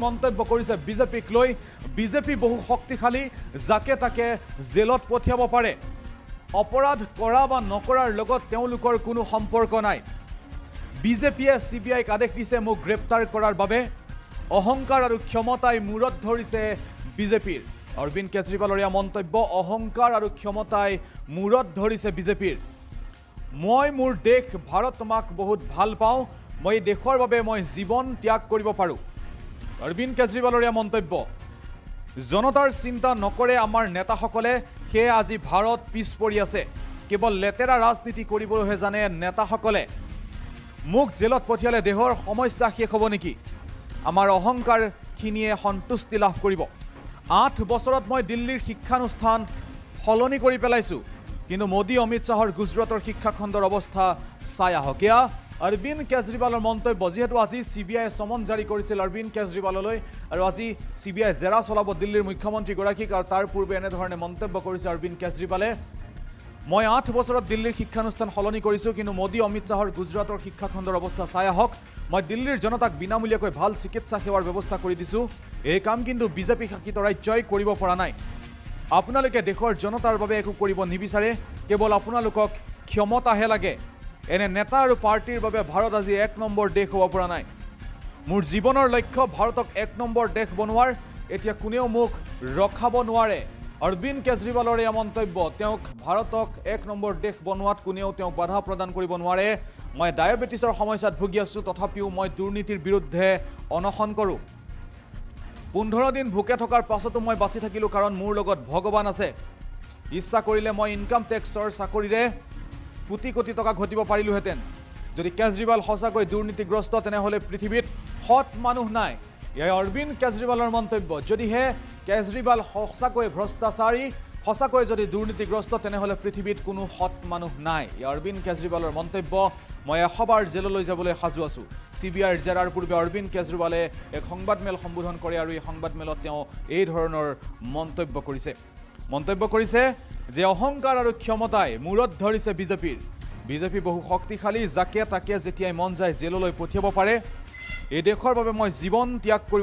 মন্তব্য কৰিছে বিজেপিক লৈ বিজেপি বহু শক্তিশালী যাকে তাকে জেলত পঠিয়াব পাৰে অপৰাধ কৰা বা নকৰাৰ লগত তেওঁলোকৰ কোনো সম্পৰ্ক নাই বিজেপিয়ে সিবিআইক আদেশ দিছে মোক গ্ৰেপ্তাৰ কৰাৰ বাবে অহংকাৰ আৰু ক্ষমতাই মূৰত ধৰিছে বিজেপিৰ অৰবিন্দ কেজৰিৱালৰ এই মন্তব্য অহংকাৰ আৰু ক্ষমতাই মূৰত ধৰিছে বিজেপিৰ মই মোৰ দেশ ভাৰত মাক বহুত ভাল পাওঁ মই দেশৰ বাবে মই জীৱন ত্যাগ কৰিব পাৰোঁ অৰবিন্দ কেজৰিৱালৰ এই মন্তব্য জনতাৰ চিন্তা নকৰে আমাৰ নেতাসকলে হে আজি ভাৰত পিছ পৰি আছে কেৱল লেতেৰা ৰাজনীতি কৰিবলৈহে জানে নেতাসকলে মুখ জেলত পঠিয়ালে দেহৰ সমস্যা শেষ হ'ব নেকি আমাৰ অহংকাৰখিনিয়ে সন্তুষ্টি লাভ কৰিব 8 বছৰত মই দিল্লীৰ শিক্ষানুষ্ঠান সলনি কৰি পেলাইছোঁ কিন্তু মোদী অমিত শাহৰ গুজৰাটৰ শিক্ষাখণ্ডৰ অৱস্থা চাই আহক এয়া অৰবিন্দ কেজৰিৱালৰ মন্তব্য যেহেতু আজি সিবিআই সমন জাৰি কৰিছিল অৰবিন্দ কেজৰিৱাললৈ আৰু আজি সিবিআই জেৰা চলাব দিল্লীৰ মুখ্যমন্ত্ৰীগৰাকীক আৰু তাৰ পূৰ্বে এনেধৰণে মন্তব্য কৰিছে অৰবিন্দ কেজৰিৱালে মই 8 বছৰত দিল্লীৰ শিক্ষানুষ্ঠান সলনি কৰিছোঁ কিন্তু মোদী অমিত শাহৰ গুজৰাটৰ শিক্ষাখণ্ডৰ অৱস্থা চাই আহক মই দিল্লীৰ জনতাক বিনামূলীয়াকৈ ভাল চিকিৎসা সেৱাৰ ব্যৱস্থা কৰি দিছোঁ এই কাম কিন্তু বিজেপি শাসিত ৰাজ্যই কৰিব পৰা নাই আপোনালোকে দেশৰ জনতাৰ বাবে একো কৰিব নিবিচাৰে কেৱল আপোনালোকক ক্ষমতাহে লাগে এনে নেতা আৰু পাৰ্টিৰ বাবে ভাৰত আজি 1 নম্বৰ দেশ হ'ব পৰা নাই মোৰ জীৱনৰ লক্ষ্য ভাৰতক 1 নম্বৰ দেশ বনোৱাৰ এতিয়া কোনেও মোক ৰখাব নোৱাৰে অৰবিন্দ কেজৰিৱালৰ এই মন্তব্য তেওঁক ভাৰতক 1 নম্বৰ দেশ বনোৱাত কোনেও তেওঁক বাধা প্ৰদান কৰিব নোৱাৰে মই ডায়াবেটিছৰ সমস্যাত ভুগি আছোঁ তথাপিও মই দুৰ্নীতিৰ বিৰুদ্ধে অনশন কৰোঁ 15 দিন ভুকে থকাৰ পাছতো মই বাচি থাকিলোঁ কাৰণ মোৰ লগত ভগৱান আছে ইচ্ছা কৰিলে মই ইনকাম টেক্সৰ চাকৰিৰে কোটি কোটি টকা ঘটিব পাৰিলোহেঁতেন যদি কেজৰিৱাল সঁচাকৈ দুৰ্নীতিগ্ৰস্ত তেনেহ'লে পৃথিৱীত সৎ মানুহ নাই এই অৰবিন্দ কেজৰিৱালৰ মন্তব্য যদিহে কেজৰিৱাল সঁচাকৈ ভ্ৰষ্টাচাৰী সঁচাকৈ যদি দুৰ্নীতিগ্ৰস্ত তেনেহ'লে পৃথিৱীত কোনো সৎ মানুহ নাই এই অৰবিন্দ কেজৰিৱালৰ মন্তব্য মই 100 বাৰ জেললৈ যাবলৈ সাজু আছোঁ সিবিআইৰ জেৰাৰ পূৰ্বে অৰবিন্দ কেজৰিৱালে এক সংবাদমেল সম্বোধন কৰে আৰু এই সংবাদমেলত তেওঁ এই ধৰণৰ মন্তব্য কৰিছে যে অহংকাৰ আৰু ক্ষমতাই মূৰত ধৰিছে বিজেপি বহু শক্তিশালী যাকে তাকে যেতিয়াই মন যায় জেললৈ পঠিয়াব পাৰে এই দেশৰ বাবে মই জীৱন ত্যাগ কৰিব